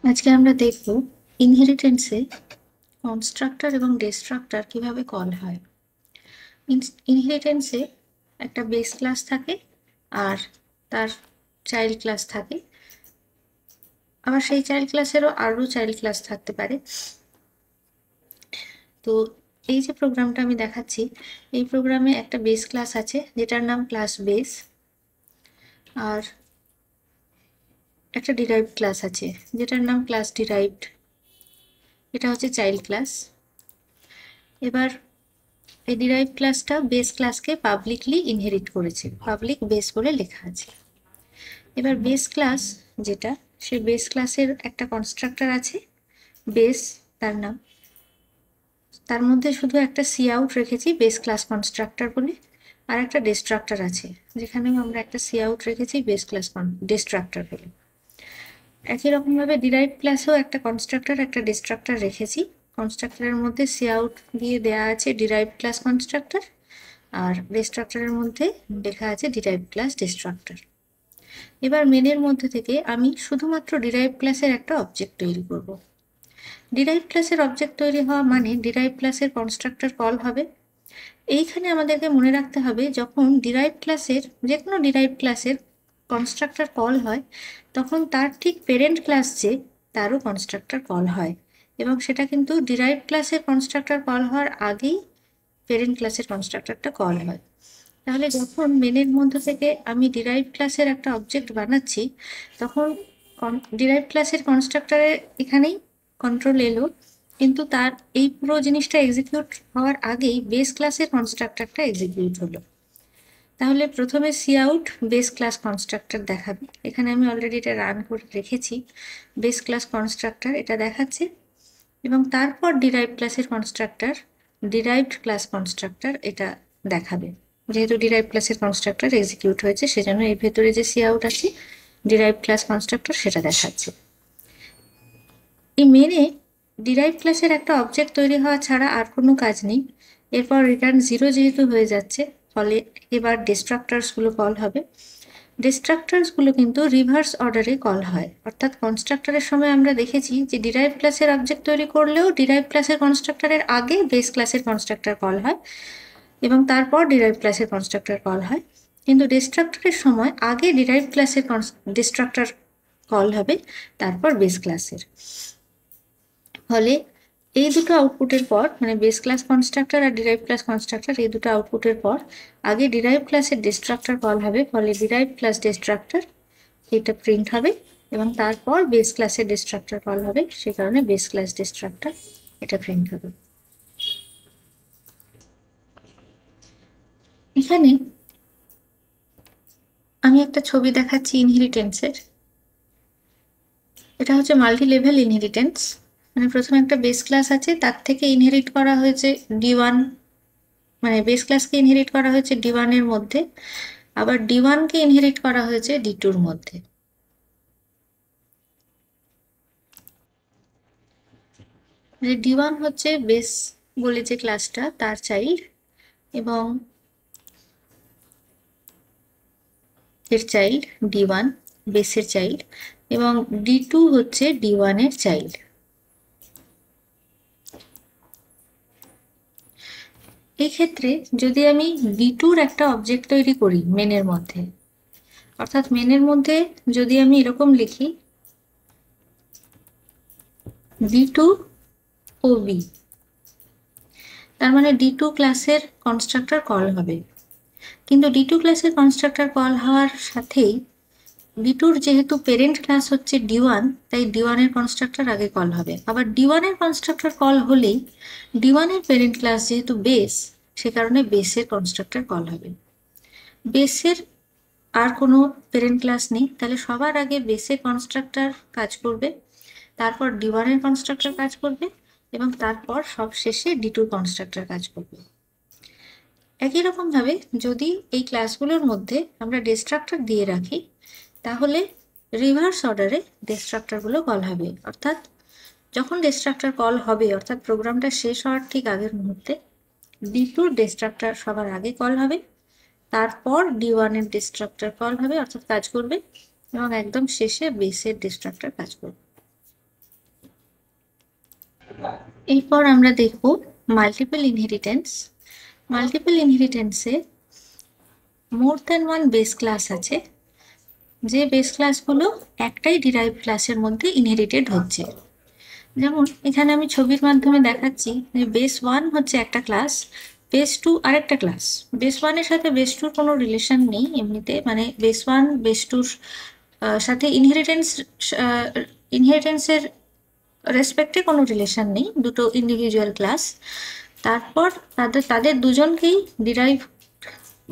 আজকে আমরা দেখব ইনহেরিটেন্সে কনস্ট্রাক্টর এবং ডিস্ট্রাক্টর কিভাবে কল হয়। ইনহেরিটেন্সে একটা বেস ক্লাস থাকে আর তার চাইল্ড ক্লাস থাকে, আবার সেই চাইল্ড ক্লাসেরও আরও চাইল্ড ক্লাস থাকতে পারে। তো এই যে প্রোগ্রামটা আমি দেখাচ্ছি, এই প্রোগ্রামে একটা বেস ক্লাস আছে যেটার নাম ক্লাস বেস, আর একটা ডিরাইভড ক্লাস আছে যেটার নাম ক্লাস ডিরাইভড। এটা হচ্ছে চাইল্ড ক্লাস। এবার এই ডিরাইভ ক্লাসটা বেস ক্লাসকে পাবলিকলি ইনহেরিট করেছে, পাবলিক বেস বলে লেখা আছে। এবার বেস ক্লাস যেটা, সে বেস ক্লাসের একটা কনস্ট্রাক্টর আছে বেস, তার নাম, তার মধ্যে শুধু একটা সি আউট রেখেছি বেস ক্লাস কনস্ট্রাক্টর বলে, আর একটা ডিস্ট্রাক্টর আছে যেখানেও আমরা একটা সি আউট রেখেছি বেস ক্লাস ডিস্ট্রাক্টর বলে। একই রকমভাবে ডিরাইভ ক্লাসেও একটা কনস্ট্রাক্টর একটা ডিস্ট্রাক্টর রেখেছি। কনস্ট্রাক্টরের মধ্যে সি আউট দিয়ে দেওয়া আছে ডিরাইভ ক্লাস কনস্ট্রাক্টর, আর ডিস্ট্রাক্টরের মধ্যে লেখা আছে ডিরাইভ ক্লাস ডিস্ট্রাক্টর। এবার মেনের মধ্যে থেকে আমি শুধুমাত্র ডিরাইভ ক্লাসের একটা অবজেক্ট তৈরি করব। ডিরাইভ ক্লাসের অবজেক্ট তৈরি হওয়া মানে ডিরাইভ ক্লাসের কনস্ট্রাক্টর কল হবে। এইখানে আমাদেরকে মনে রাখতে হবে, যখন ডিরাইভ ক্লাসের যে কোনো ডিরাইভ ক্লাসের কনস্ট্রাক্টর কল হয় তখন তার ঠিক পেরেন্ট ক্লাস যে, তারও কনস্ট্রাক্টর কল হয়, এবং সেটা কিন্তু ডিরাইভ ক্লাসের কনস্ট্রাক্টর কল হওয়ার আগেই পেরেন্ট ক্লাসের কনস্ট্রাক্টরটা কল হয়। তাহলে যখন মেনের মধ্যে থেকে আমি ডিরাইভ ক্লাসের একটা অবজেক্ট বানাচ্ছি, তখন ডিরাইভ ক্লাসের কনস্ট্রাক্টরের এখানেই কন্ট্রোল এলো, কিন্তু তার এই পুরো জিনিসটা এক্সিকিউট হওয়ার আগেই বেস ক্লাসের কনস্ট্রাক্টরটা এক্সিকিউট হলো। তাহলে প্রথমে cout base class constructor দেখাবে। এখানে আমি অলরেডি এটা রান করে রেখেছি। বেস ক্লাস কনস্ট্রাক্টর এটা দেখাচ্ছে, এবং তারপর ডিরাইভ ক্লাসের কনস্ট্রাক্টর ডিরাইভড ক্লাস কনস্ট্রাক্টর এটা দেখাবে। যেহেতু ডিরাইভ ক্লাসের কনস্ট্রাক্টর এক্সিকিউট হয়েছে, সেজন্য এর ভেতরে যে সি আউট আছে ডিরাইভ ক্লাস কনস্ট্রাক্টর সেটা দেখাচ্ছে। এই মেনে ডিরাইভ ক্লাসের একটা অবজেক্ট তৈরি হওয়া ছাড়া আর কোনো কাজ নেই। এরপর রিটার্ন 0 যেহেতু হয়ে যাচ্ছে, ফলে এবার ডিস্ট্রাক্টরসগুলো কল হবে। ডিস্ট্রাক্টরসগুলো কিন্তু রিভার্স অর্ডারে কল হয়, অর্থাৎ কনস্ট্রাক্টরের সময় আমরা দেখেছি যে ডিরাইভ ক্লাসের অবজেক্ট তৈরি করলেও ডিরাইভ ক্লাসের কনস্ট্রাক্টরের আগে বেস ক্লাসের কনস্ট্রাক্টর কল হয়, এবং তারপর ডিরাইভ ক্লাসের কনস্ট্রাক্টর কল হয়। কিন্তু ডিস্ট্রাক্টরের সময় আগে ডিরাইভ ক্লাসের ডিস্ট্রাক্টর কল হবে, তারপর বেস ক্লাসের। ফলে এই দুটো আউটপুটের পর, মানে বেস ক্লাস কনস্ট্রাক্টর আর ডিরাইভ ক্লাস কনস্ট্রাক্টর, এই দুটো আউটপুটের পর আগে ডিরাইভ ক্লাসের ডিস্ট্রাক্টর কল হবে, ফলে ডিরাইভ ক্লাস ডিস্ট্রাক্টর এটা প্রিন্ট হবে, এবং তারপর বেস ক্লাসের ডিস্ট্রাক্টর কল হবে, সে কারণে বেস ক্লাস ডিস্ট্রাক্টর এটা প্রিন্ট হবে। এখানে আমি একটা ছবি দেখাচ্ছি ইনহেরিটেন্সের। এটা হচ্ছে মাল্টি লেভেল ইনহেরিটেন্স। মানে প্রথমে একটা বেস ক্লাস আছে, তার থেকে ইনহেরিট করা হয়েছে D1, মানে বেস ক্লাসকে ইনহেরিট করা হয়েছে D1 এর মধ্যে, আবার D1 কে ইনহেরিট করা হয়েছে D2 এর মধ্যে। মানে D1 হচ্ছে বেস বলে যে ক্লাসটা, তার চাইল্ড, এবং এর চাইল্ড D1 বেসের চাইল্ড, এবং D2 হচ্ছে D1 এর চাইল্ড। এই ক্ষেত্রে যদি আমি D2 এর একটা অবজেক্ট তৈরি করি মেনের মধ্যে, অর্থাৎ মেনের মধ্যে যদি আমি এরকম লিখি D2 ও B, তার মানে D2 ক্লাসের কনস্ট্রাক্টর কল হবে। কিন্তু D2 ক্লাসের কনস্ট্রাক্টর কল হওয়ার সাথেই D2 যেহেতু পেরেন্ট ক্লাস হচ্ছে D1, তাই D1 এর কনস্ট্রাক্টর আগে কল হবে। আবার D1 এর কনস্ট্রাক্টর কল হলেই D1 এর পেরেন্ট ক্লাস যেহেতু বেস, সে কারণে বেসের কনস্ট্রাক্টর কল হবে। বেসের আর কোনো পেরেন্ট ক্লাস নেই, তাহলে সবার আগে বেসের কনস্ট্রাক্টর কাজ করবে, তারপর D1 এর কনস্ট্রাক্টর কাজ করবে, এবং তারপর সব শেষে D2 কনস্ট্রাক্টর কাজ করবে। একই রকমভাবে যদি এই ক্লাসগুলোর মধ্যে আমরা ডিস্ট্রাক্টর দিয়ে রাখি, তাহলে রিভার্স অর্ডারে ডিস্ট্রাক্টরগুলো কল হবে। অর্থাৎ যখন ডিস্ট্রাক্টর কল হবে, অর্থাৎ প্রোগ্রামটা শেষ হওয়ার ঠিক আগের মুহূর্তে D2 ডিস্ট্রাক্টর সবার আগে কল হবে, তারপর D1 এর ডিস্ট্রাক্টর কল হবে অর্থাৎ কাজ করবে, এবং একদম শেষে বেসের ডিস্ট্রাক্টর কাজ করবে। এরপর আমরা দেখব মাল্টিপল ইনহেরিটেন্স। মাল্টিপল ইনহেরিটেন্সে more than one base class আছে, যে বেস ক্লাসগুলো একটাই ডিরাইভ ক্লাসের মধ্যে ইনহেরিটেড হচ্ছে। যেমন এখানে আমি ছবির মাধ্যমে দেখাচ্ছি যে বেস ওয়ান হচ্ছে একটা ক্লাস, বেস টু আরেকটা ক্লাস। বেস ওয়ানের সাথে বেস টুর কোনো রিলেশন নেই এমনিতে, মানে বেস ওয়ান বেস টুর সাথে ইনহেরিটেন্সের রেসপেক্টে কোনো রিলেশন নেই, দুটো ইন্ডিভিজুয়াল ক্লাস। তারপর তাদের দুজনকেই ডিরাইভ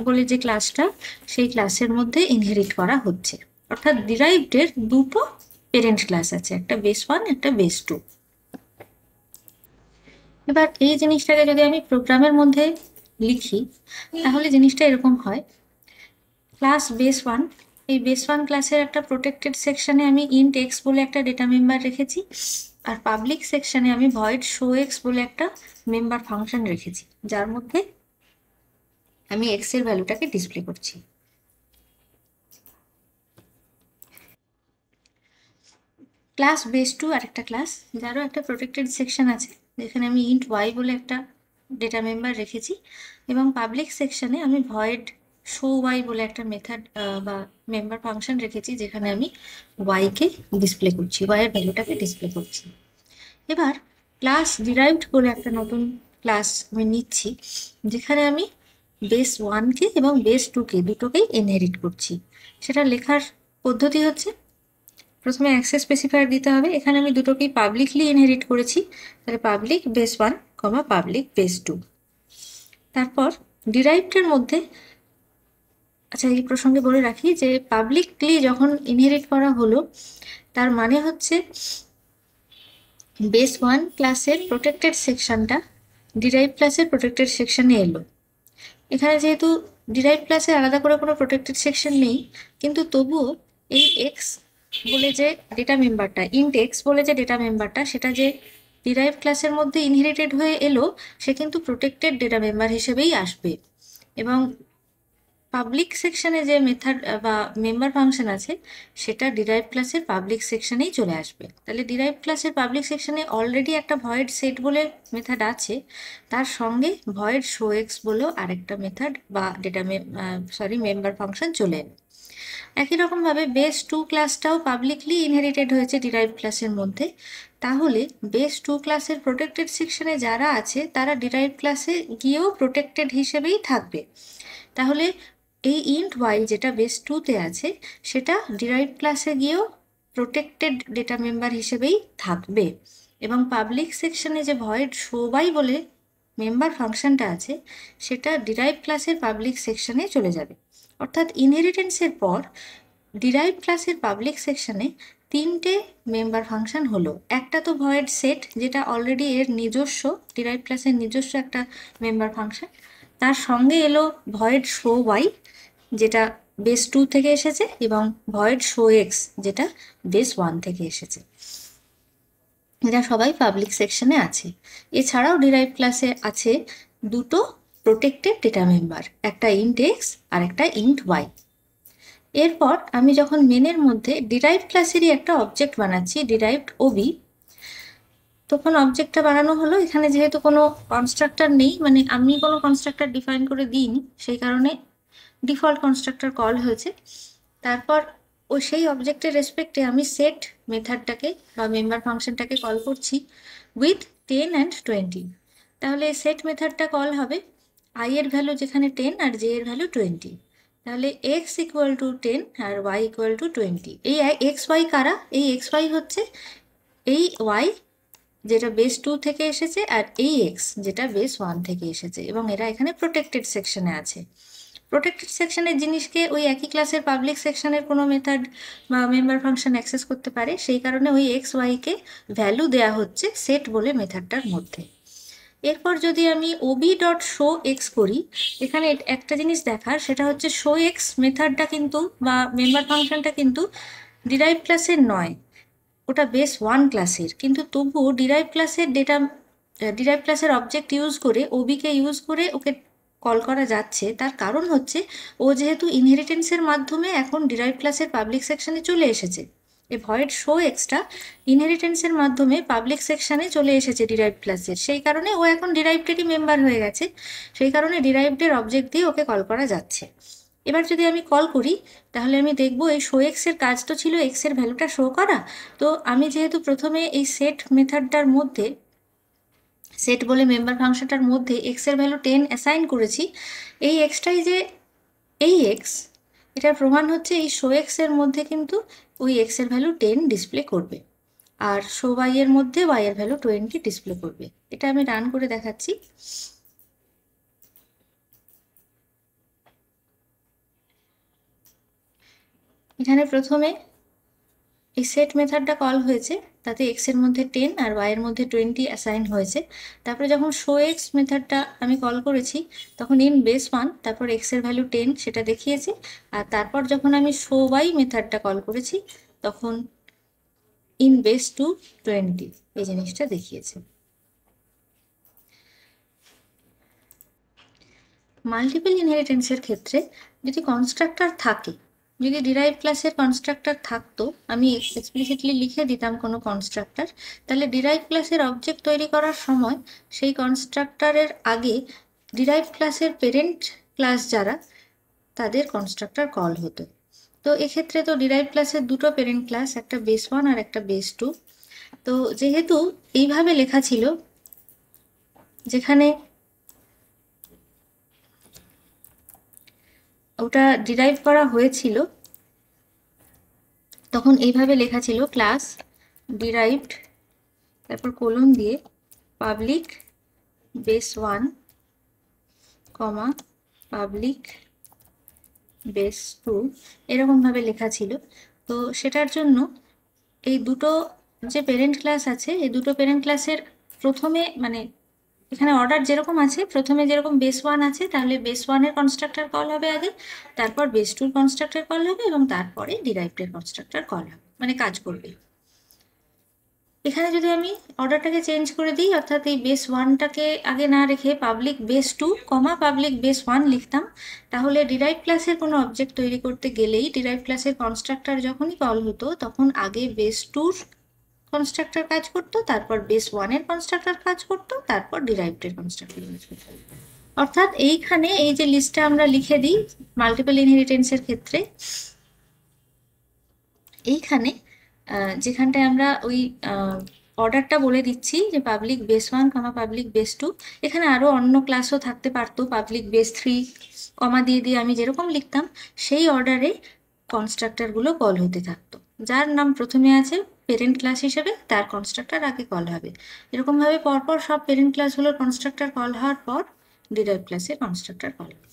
বলে যে ক্লাসটা, সেই ক্লাসের মধ্যে ইনহেরিট করা হচ্ছে। অর্থাৎ ডিরাইভডের দুটো পেরেন্ট ক্লাস আছে, একটা বেস ওয়ান একটা বেস টু। এবার এই জিনিসটাকে যদি আমি প্রোগ্রামের মধ্যে লিখি তাহলে জিনিসটা এরকম হয়। ক্লাস বেস ওয়ান, এই বেস ওয়ান ক্লাসের একটা প্রোটেক্টেড সেকশনে আমি ইন্ট এক্স বলে একটা ডেটা মেম্বার রেখেছি, আর পাবলিক সেকশনে আমি ভয়েড শো এক্স বলে একটা মেম্বার ফাংশন রেখেছি, যার মধ্যে আমি এক্স এর ভ্যালুটাকে ডিসপ্লে করছি। ক্লাস বেস টু আরেকটা ক্লাস, যারও একটা প্রোটেক্টেড সেকশন আছে, যেখানে আমি ইন্ট ওয়াই বলে একটা ডেটা মেম্বার রেখেছি, এবং পাবলিক সেকশনে আমি ভয়েড শো ওয়াই বলে একটা মেথড বা মেম্বার ফাংশন রেখেছি, যেখানে আমি ওয়াইকে ডিসপ্লে করছি, ওয়াইয়ের ভ্যালুটাকে ডিসপ্লে করছি। এবার ক্লাস ডিরাইভড বলে একটা নতুন ক্লাস আমি নিচ্ছি, যেখানে আমি বেস ওয়ানকে এবং বেস টুকে দুটোকেই ইনহেরিট করছি। সেটা লেখার পদ্ধতি হচ্ছে, প্রথমে অ্যাক্সেস স্পেসিফায়ার দিতে হবে। এখানে আমি দুটোকেই পাবলিকলি ইনহেরিট করেছি, তাহলে public base one comma public base two. তারপর ডিরাইভডের মধ্যে, আচ্ছা এই প্রসঙ্গে বলে রাখি যে পাবলিকলি যখন ইনহেরিট করা হলো, তার মানে হচ্ছে বেস ওয়ান ক্লাসের প্রোটেক্টেড সেকশনটা ডিরাইভ ক্লাসের প্রোটেক্টেড সেকশনে এলো। এখানে যেহেতু ডিরাইভ ক্লাসে আলাদা করে কোনো প্রোটেক্টেড সেকশন নেই, কিন্তু তবুও এই এক্স বলে যে ডেটা মেম্বারটা, ইন্ট এক্স বলে যে ডেটা মেম্বারটা, সেটা যে ডিরাইভ ক্লাসের মধ্যে ইনহেরিটেড হয়ে এলো, সে কিন্তু প্রোটেক্টেড ডেটা মেম্বার হিসেবেই আসবে। এবং পাবলিক সেকশনে যে মেথড বা মেম্বার ফাংশন আছে, সেটা ডিরাইভ ক্লাসের পাবলিক সেকশনেই চলে আসবে। তাহলে ডিরাইভ ক্লাসের পাবলিক সেকশনে অলরেডি একটা ভয়েড সেট বলে মেথড আছে, তার সঙ্গে ভয়েড শো এক্স বলেও আরেকটা মেথড বা মেম্বার ফাংশন চলে এলো। একই রকমভাবে বেস টু ক্লাসটাও পাবলিকলি ইনহেরিটেড হয়েছে ডিরাইভ ক্লাসের মধ্যে। তাহলে বেস টু ক্লাসের প্রোটেক্টেড সেকশনে যারা আছে তারা ডিরাইভ ক্লাসে গিয়েও প্রোটেক্টেড হিসেবেই থাকবে। তাহলে এই ইন্ট ওয়াই যেটা বেস টুতে আছে, সেটা ডিরাইভ ক্লাসে গিয়েও প্রোটেক্টেড ডেটা মেম্বার হিসেবেই থাকবে। এবং পাবলিক সেকশনে যে ভয়েড শো ওয়াই বলে মেম্বার ফাংশনটা আছে, সেটা ডিরাইভ ক্লাসের পাবলিক সেকশনে চলে যাবে। অর্থাৎ ইনহেরিটেন্সের পর ডিরাইভ ক্লাসের পাবলিক সেকশনে তিনটে মেম্বার ফাংশন হলো। একটা তো ভয়েড সেট, যেটা অলরেডি এর নিজস্ব, ডিরাইভ ক্লাসের নিজস্ব একটা মেম্বার ফাংশন। তার সঙ্গে এলো ভয়েড শো ওয়াই, যেটা বেস টু থেকে এসেছে, এবং ভয়েড শো এক্স, যেটা বেস ওয়ান থেকে এসেছে। এরা সবাই পাবলিক সেকশনে আছে। এছাড়াও ডিরাইভ ক্লাসে আছে দুটো প্রোটেক্টেড ডেটা মেম্বার, একটা ইন্ট এক্স আর একটা ইন্ট ওয়াই। এরপর আমি যখন মেনের মধ্যে ডিরাইভ ক্লাসেরই একটা অবজেক্ট বানাচ্ছি, ডিরাইভড ওবি, তখন অবজেক্টটা বানানো হলো। এখানে যেহেতু কোনো কনস্ট্রাক্টর নেই, মানে আমি কোনো কনস্ট্রাক্টর ডিফাইন করে দিইনি, সেই কারণে ডিফল্ট কনস্ট্রাক্টর কল হয়েছে। তারপর সেই অবজেক্টের রেসপেক্টে আমি সেট মেথডটাকে বা মেম্বার ফাংশনটাকে কল করছি উইথ 10 অ্যান্ড 20। তাহলে সেট মেথডটা কল হবে, আই এর ভ্যালু যেখানে 10 আর জে এর ভ্যালু 20। তাহলে এক্স ইকুয়াল টু 10 আর ওয়াই ইকুয়াল টু 20। এই এক্স ওয়াই কারা? এই এক্স ওয়াই হচ্ছে এই ওয়াই যেটা বেস টু থেকে এসেছে, আর এই এক্স যেটা বেস ওয়ান থেকে এসেছে, এবং এরা এখানে প্রোটেক্টেড সেকশনে আছে। প্রোটেক্টেড সেকশনের জিনিসকে ওই একই ক্লাসের পাবলিক সেকশনের কোনো মেথড বা মেম্বার ফাংশন অ্যাক্সেস করতে পারে, সেই কারণে ওই এক্স ওয়াইকে ভ্যালু দেয়া হচ্ছে সেট বলে মেথডটার মধ্যে। এরপর যদি আমি ওবি ডট শো এক্স করি, এখানে একটা জিনিস দেখার, সেটা হচ্ছে শো এক্স মেথডটা কিন্তু বা মেম্বার ফাংশনটা কিন্তু ডিরাইভ ক্লাসের নয়, ওটা বেস ওয়ান ক্লাসের। কিন্তু তবুও ডিরাইভ ক্লাসের অবজেক্ট ইউজ করে ওবিকে ইউজ করে ওকে কল করা যাচ্ছে। তার কারণ হচ্ছে ও যেহেতু ইনহেরিটেন্সের মাধ্যমে এখন ডিরাইভ ক্লাসের পাবলিক সেকশনে চলে এসেছে, এই ভয়েড শো এক্সটা ইনহেরিটেন্সের মাধ্যমে পাবলিক সেকশনে চলে এসেছে ডিরাইভড ক্লাসের, সেই কারণে ও এখন ডিরাইভডেরই মেম্বার হয়ে গেছে, সেই কারণে ডিরাইভডের অবজেক্ট দিয়ে ওকে কল করা যাচ্ছে। এবার যদি আমি কল করি তাহলে আমি দেখব এই শো এক্সের কাজ তো ছিল এক্সের ভ্যালুটা শো করা। তো আমি যেহেতু প্রথমে এই সেট মেথডটার মধ্যে, সেট বলে মেম্বার ফাংশনটার মধ্যে এক্সের ভ্যালু 10 অ্যাসাইন করেছি, এই এক্সটাই যে এই এক্স, এটার প্রমাণ হচ্ছে এই শো এক্সের মধ্যে কিন্তু ওই এক্সের ভ্যালু 10 ডিসপ্লে করবে, আর শো ওয়াই এর মধ্যে ওয়াই এর ভ্যালু 20 ডিসপ্লে করবে। এটা আমি রান করে দেখাচ্ছি। এখানে প্রথমে এই সেট মেথডটা কল হয়েছে, তাতে এক্স এর মধ্যে 10 আর ওয়াই এর মধ্যে 20 অ্যাসাইন হয়েছে। তারপরে যখন শো এক্স মেথডটা আমি কল করেছি তখন ইন বেস 1, তারপর এক্স এর ভ্যালু 10 সেটা দেখিয়েছে। আর তারপর যখন আমি শো ওয়াই মেথডটা কল করেছি তখন ইন বেস 2 20 এই জিনিসটা দেখিয়েছে। মাল্টিপল ইনহেরিটেন্সের ক্ষেত্রে যদি কনস্ট্রাক্টর থাকে, যদি ডিরাইভ ক্লাসের কনস্ট্রাক্টর থাকতো, আমি এক্সপ্লিসিটলি লিখে দিতাম কোনো কনস্ট্রাক্টর, তাহলে ডিরাইভ ক্লাসের অবজেক্ট তৈরি করার সময় সেই কনস্ট্রাক্টরের আগে ডিরাইভ ক্লাসের পেরেন্ট ক্লাস যারা, তাদের কনস্ট্রাক্টর কল হতো। তো এক্ষেত্রে তো ডিরাইভ ক্লাসের দুটো পেরেন্ট ক্লাস, একটা বেস 1 আর একটা বেস 2। তো যেহেতু এইভাবে লেখা ছিল, যেখানে ওটা ডিরাইভ করা হয়েছিল তখন এইভাবে লেখা ছিল ক্লাস ডিরাইভড, তারপর কোলন দিয়ে পাবলিক বেস 1 কমা পাবলিক বেস 2, এরকমভাবে লেখা ছিল। তো সেটার জন্য এই দুটো যে পেরেন্ট ক্লাস আছে, এই দুটো পেরেন্ট ক্লাসের প্রথমে, মানে এখানে অর্ডার যেরকম আছে, প্রথমে যেরকম বেস 1 আছে তাহলে বেস 1-এর কনস্ট্রাক্টর কল হবে আগে, তারপর বেস 2-র কনস্ট্রাক্টর কল হবে এবং তারপরে ডিরাইভডের কনস্ট্রাক্টর কল হবে, মানে কাজ করবে। এখানে যদি আমি অর্ডারটাকে চেঞ্জ করে দিই, অর্থাৎ এই বেস 1টাকে আগে না রেখে পাবলিক বেস 2 কমা পাবলিক বেস 1 লিখতাম, তাহলে ডিরাইভ ক্লাসের কোনো অবজেক্ট তৈরি করতে গেলেই ডিরাইভ ক্লাসের কনস্ট্রাক্টর যখনই কল হতো তখন আগে বেস 2-র কনস্ট্রাক্টর কাজ করতো, তারপর বেস 1-এর কনস্ট্রাক্টর কাজ করতো, তারপর ডিরাইভডের কনস্ট্রাক্টর কাজ করতো। অর্থাৎ এইখানে এই যে লিস্টটা আমরা লিখে দিই মাল্টিপল ইনহেরিটেন্সের ক্ষেত্রে, এইখানে যেখানটায় আমরা ওই অর্ডারটা বলে দিচ্ছি যে পাবলিক বেস 1 কমা পাবলিক বেস 2, এখানে আরও অন্য ক্লাসও থাকতে পারতো, পাবলিক বেস 3 কমা দিয়ে দিয়ে আমি যেরকম লিখতাম সেই অর্ডারে কনস্ট্রাক্টরগুলো কল হতে থাকতো। যার নাম প্রথমে আছে পেরেন্ট ক্লাস হিসেবে তার কনস্ট্রাক্টর আগে কল হবে। এরকমভাবে পরপর সব পেরেন্ট ক্লাসগুলোর কনস্ট্রাক্টর কল হওয়ার পর ডিরাইভ ক্লাসের কনস্ট্রাক্টর কল হবে।